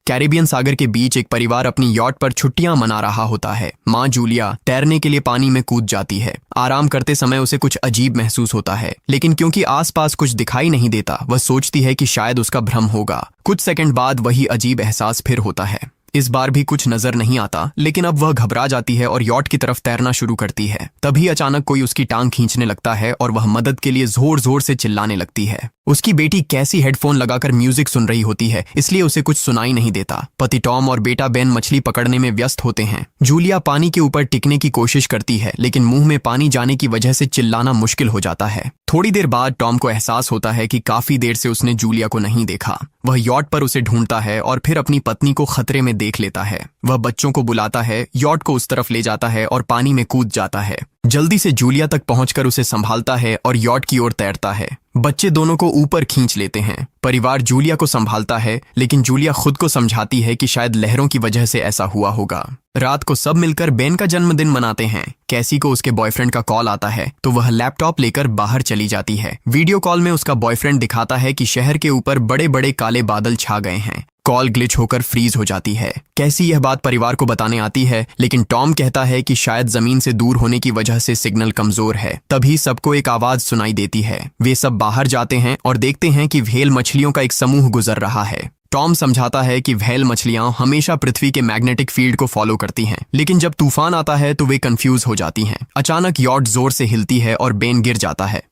Caribbean सागर के बीच एक परिवार अपनी यॉट पर छुट्टियां मना रहा होता है। माँ जूलिया तैरने के लिए पानी में कूद जाती है। आराम करते समय उसे कुछ अजीब महसूस होता है, लेकिन क्योंकि आसपास कुछ दिखाई नहीं देता, वह सोचती है कि शायद उसका भ्रम होगा। कुछ सेकंड बाद वही अजीब एहसास फिर होता है। इस बार भी कुछ नजर नहीं आता, लेकिन अब वह घबरा जाती है और यॉट की तरफ तैरना शुरू करती है। तभी अचानक कोई उसकी टांग खींचने लगता है और वह मदद के लिए जोर जोर से चिल्लाने लगती है। उसकी बेटी कैसी हेडफोन लगाकर म्यूजिक सुन रही होती है, इसलिए उसे कुछ सुनाई नहीं देता। पति टॉम और बेटा बेन मछली पकड़ने में व्यस्त होते हैं। जूलिया पानी के ऊपर टिकने की कोशिश करती है, लेकिन मुंह में पानी जाने की वजह से चिल्लाना मुश्किल हो जाता है। थोड़ी देर बाद टॉम को एहसास होता है कि काफी देर से उसने जूलिया को नहीं देखा। वह यॉट पर उसे ढूंढता है और फिर अपनी पत्नी को खतरे में देख लेता है। वह बच्चों को बुलाता है, यॉट को उस तरफ ले जाता है और पानी में कूद जाता है। जल्दी से जूलिया तक पहुंचकर उसे संभालता है और यॉट की ओर तैरता है। बच्चे दोनों को ऊपर खींच लेते हैं। परिवार जूलिया को संभालता है, लेकिन जूलिया खुद को समझाती है कि शायद लहरों की वजह से ऐसा हुआ होगा। रात को सब मिलकर बेन का जन्मदिन मनाते हैं। कैसी को उसके बॉयफ्रेंड का कॉल आता है, तो वह लैपटॉप लेकर बाहर चली जाती है। वीडियो कॉल में उसका बॉयफ्रेंड दिखाता है कि शहर के ऊपर बड़े बड़े काले बादल छा गए हैं। कॉल ग्लिच होकर फ्रीज हो जाती है। कैसी यह बात परिवार को बताने आती है, लेकिन टॉम कहता है कि शायद जमीन से दूर होने की वजह से सिग्नल कमजोर है। तभी सबको एक आवाज सुनाई देती है। वे सब बाहर जाते हैं और देखते हैं कि व्हेल मछलियों का एक समूह गुजर रहा है। टॉम समझाता है कि व्हेल मछलियां हमेशा पृथ्वी के मैग्नेटिक फील्ड को फॉलो करती हैं, लेकिन जब तूफान आता है तो वे कंफ्यूज हो जाती हैं। अचानक यॉट जोर से हिलती है और बेन गिर जाता है।